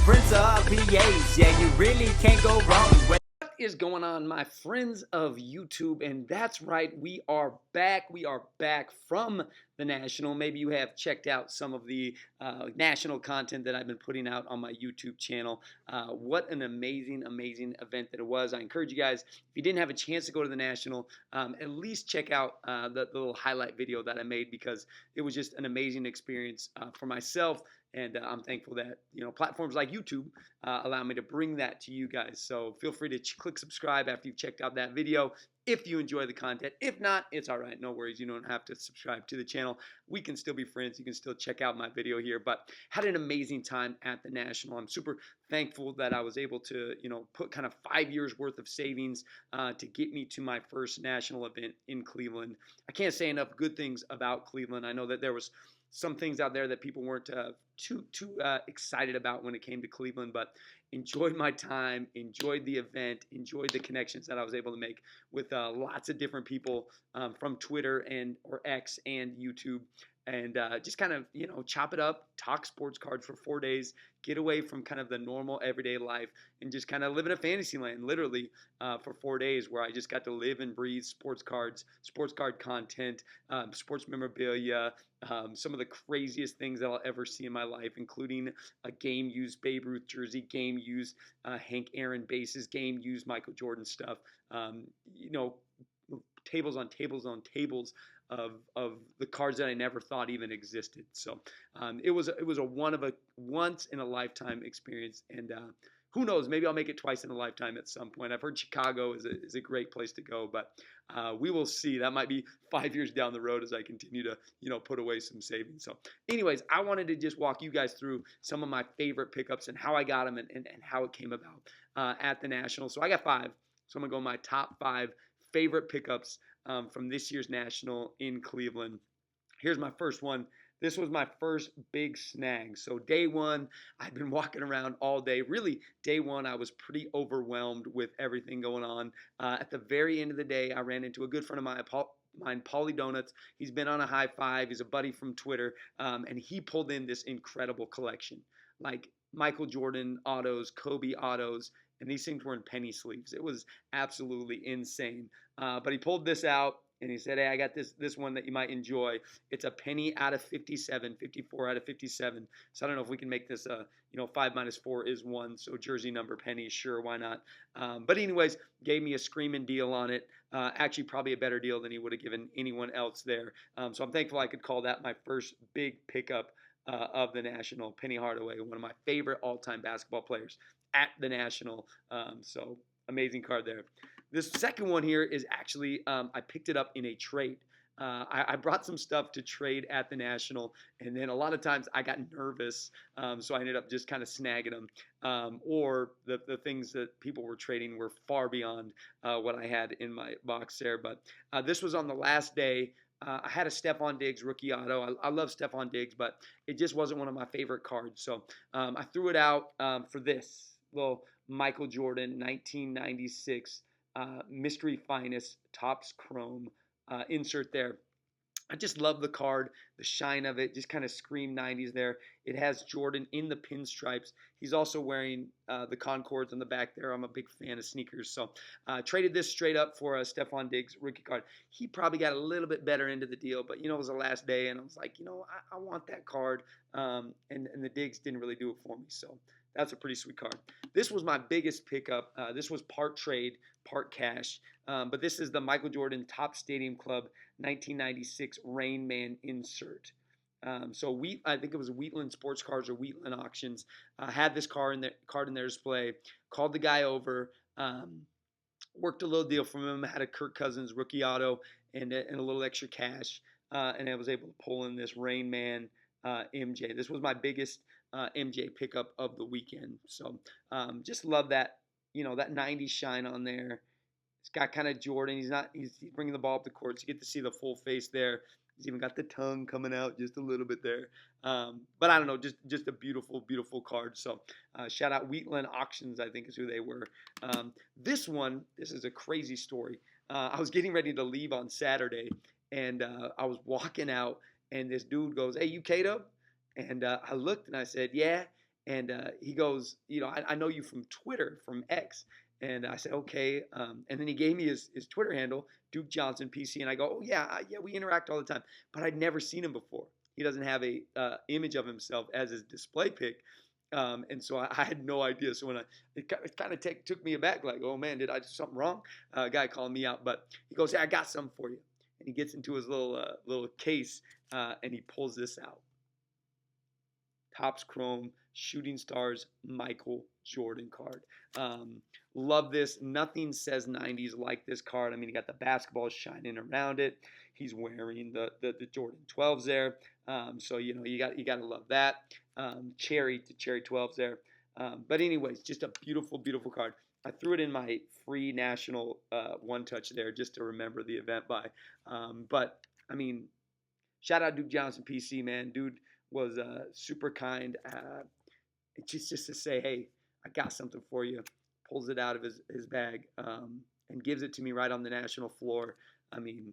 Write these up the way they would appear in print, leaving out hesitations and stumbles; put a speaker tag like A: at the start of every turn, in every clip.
A: Prince of PAs, yeah, you really can't go wrong.
B: What is going on, my friends of YouTube? And that's right, we are back. We are back from the National. Maybe you have checked out some of the national content that I've been putting out on my YouTube channel. What an amazing, amazing event that it was. I encourage you guys, if you didn't have a chance to go to the National, at least check out the little highlight video that I made, because it was just an amazing experience for myself. And I'm thankful that platforms like YouTube allow me to bring that to you guys. So feel free to click subscribe after you've checked out that video if you enjoy the content. If not, it's all right. No worries. You don't have to subscribe to the channel. We can still be friends. You can still check out my video here. But had an amazing time at the National. I'm super thankful that I was able to, put kind of 5 years worth of savings to get me to my first national event in Cleveland. I can't say enough good things about Cleveland. I know that there was some things out there that people weren't too excited about when it came to Cleveland, but enjoyed my time, enjoyed the event, enjoyed the connections that I was able to make with lots of different people from Twitter or X and YouTube, and just kind of chop it up, talk sports cards for 4 days, get away from kind of the normal everyday life, and just kind of live in a fantasy land, literally for 4 days, where I just got to live and breathe sports cards, sports card content, sports memorabilia, some of the craziest things that I'll ever see in my life, including a game used Babe Ruth jersey, game used Hank Aaron bases, game used Michael Jordan stuff. Tables on tables on tables of the cards that I never thought even existed. So it was a once in a lifetime experience, and who knows, maybe I'll make it twice in a lifetime at some point. I've heard Chicago is a great place to go, but we will see. That might be 5 years down the road as I continue to put away some savings. So anyways, I wanted to just walk you guys through some of my favorite pickups and how I got them, and how it came about at the National. So I got 5. So I'm gonna go my top 5 favorite pickups from this year's National in Cleveland. Here's my first one. This was my first big snag. So day one, I'd been walking around all day. Really, day one, I was pretty overwhelmed with everything going on. At the very end of the day, I ran into a good friend of mine, Paulie Donuts. He's been on a high five. He's a buddy from Twitter, and he pulled in this incredible collection, like Michael Jordan autos, Kobe autos, and these things were in penny sleeves. It was absolutely insane. But he pulled this out, and he said, "Hey, I got this one that you might enjoy. It's a penny out of 57, 54 out of 57. So I don't know if we can make this 5 minus 4 is 1. So jersey number penny, sure, why not? But anyways, gave me a screaming deal on it. Actually, probably a better deal than he would have given anyone else there. So I'm thankful I could call that my first big pickup of the National. Penny Hardaway, one of my favorite all-time basketball players at the National. So amazing card there. This second one here is actually, I picked it up in a trade. I brought some stuff to trade at the National, and then a lot of times I got nervous, so I ended up just kind of snagging them. Or the things that people were trading were far beyond what I had in my box there. But this was on the last day. I had a Stephon Diggs rookie auto. I love Stephon Diggs, but it just wasn't one of my favorite cards. So I threw it out for this little Michael Jordan 1996 Mystery Finest Topps Chrome insert there. I just love the card, the shine of it, just kind of scream 90s there. It has Jordan in the pinstripes. He's also wearing the Concords on the back there. I'm a big fan of sneakers, so traded this straight up for a Stephon Diggs rookie card. He probably got a little bit better into the deal, but it was the last day, and I was like, I want that card, and the Diggs didn't really do it for me, so that's a pretty sweet card. This was my biggest pickup. This was part trade, part cash. But this is the Michael Jordan Topps Stadium Club 1996 Rain Man insert. I think it was Wheatland Sports Cards or Wheatland Auctions. Had this card in their display. Called the guy over. Worked a little deal from him. Had a Kirk Cousins rookie auto and a little extra cash. And I was able to pull in this Rain Man MJ. This was my biggest MJ pickup of the weekend. So just love that, that 90s shine on there. It's got kind of Jordan. He's bringing the ball up the court, so you get to see the full face there. He's even got the tongue coming out just a little bit there. But I don't know, just a beautiful, beautiful card. So shout out Wheatland Auctions, I think is who they were. This is a crazy story. I was getting ready to leave on Saturday, and I was walking out, and this dude goes, "Hey, you K-Dub?" And I looked and I said, "Yeah." And he goes, I know you from Twitter, from X. And I said, okay. And then he gave me his Twitter handle, Duke Johnson PC. And I go, oh, yeah, we interact all the time. But I'd never seen him before. He doesn't have a image of himself as his display pic. And so I had no idea. So when it kind of took me aback, like, oh, man, did I do something wrong? Guy calling me out. But he goes, hey, I got something for you. And he gets into his little case, and he pulls this out. Topps Chrome Shooting Stars Michael Jordan card. Love this. Nothing says 90s like this card. I mean, you got the basketball shining around it. He's wearing the Jordan 12s there. So you got to love that. Cherry 12s there. But anyways, just a beautiful, beautiful card. I threw it in my free national one touch there just to remember the event by. But I mean, shout out Duke Johnson PC, man. Dude was super kind. Just to say, hey, I got something for you. Pulls it out of his bag and gives it to me right on the national floor. I mean,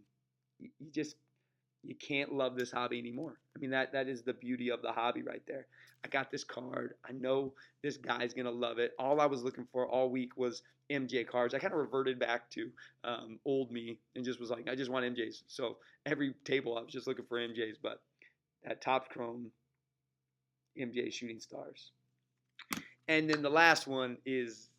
B: you can't love this hobby anymore. I mean, that is the beauty of the hobby right there. I got this card. I know this guy's going to love it. All I was looking for all week was MJ cards. I kind of reverted back to old me and just was like, I just want MJs. So every table I was just looking for MJs. But that Topps Chrome MJ Shooting Stars. And then the last one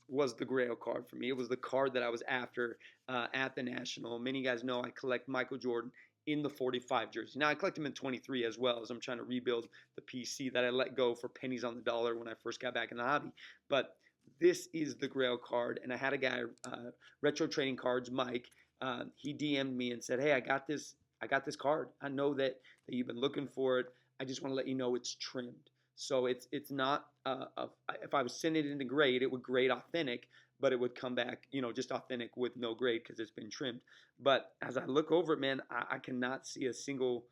B: was the Grail card for me. It was the card that I was after at the National. Many guys know I collect Michael Jordan in the 45 jersey. Now, I collect him in 23 as well, as I'm trying to rebuild the PC that I let go for pennies on the dollar when I first got back in the hobby. But this is the Grail card, and I had a guy, Retro Trading Cards, Mike. He DM'd me and said, hey, I got this card. I know that you've been looking for it. I just want to let you know it's trimmed. So it's not if I was sending it into grade, it would grade authentic, but it would come back, just authentic with no grade because it's been trimmed. But as I look over it, man, I cannot see a single.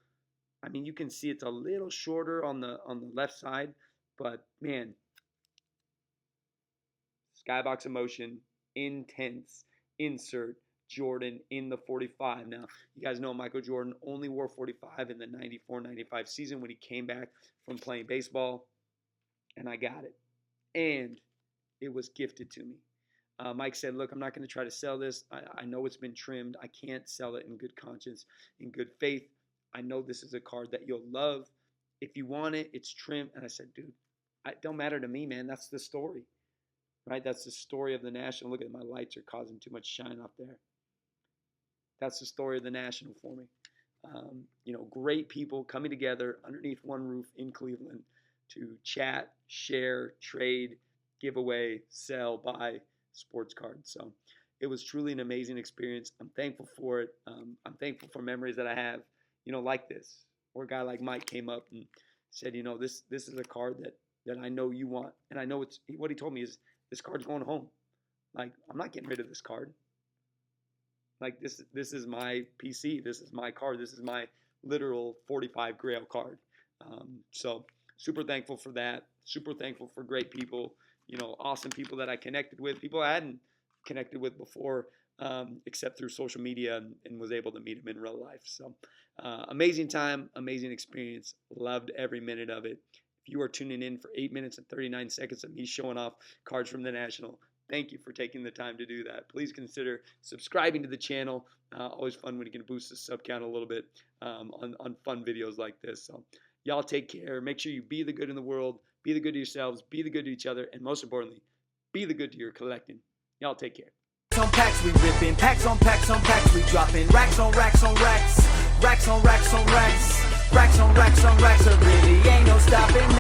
B: I mean, you can see it's a little shorter on the left side, but man, Skybox Emotion, intense insert. Jordan in the 45. Now, you guys know Michael Jordan only wore 45 in the 94-95 season when he came back from playing baseball, and I got it. And it was gifted to me. Mike said, look, I'm not going to try to sell this. I know it's been trimmed. I can't sell it in good conscience, in good faith. I know this is a card that you'll love. If you want it, it's trimmed. And I said, dude, it don't matter to me, man. That's the story, right? That's the story of the National. Look at my lights are causing too much shine up there. That's the story of the National for me. Great people coming together underneath one roof in Cleveland to chat, share, trade, give away, sell, buy sports cards. So it was truly an amazing experience. I'm thankful for it. I'm thankful for memories that I have, like this. Or a guy like Mike came up and said, this is a card that I know you want. And I know what he told me is this card's going home. Like, I'm not getting rid of this card. Like, this is my PC. This is my card. This is my literal 45 Grail card. So super thankful for that. Super thankful for great people, awesome people that I connected with, people I hadn't connected with before, except through social media, and was able to meet them in real life. So amazing time, amazing experience. Loved every minute of it. If you are tuning in for 8 minutes and 39 seconds of me showing off cards from the National, thank you for taking the time to do that. Please consider subscribing to the channel. Always fun when you can boost the sub count a little bit on fun videos like this. So y'all take care. Make sure you be the good in the world. Be the good to yourselves. Be the good to each other. And most importantly, be the good to your collecting. Y'all take care.
A: On packs we ripping, packs on packs on packs we dropping, racks on racks on racks, racks on racks on racks, racks on racks on racks, there really ain't no stopping.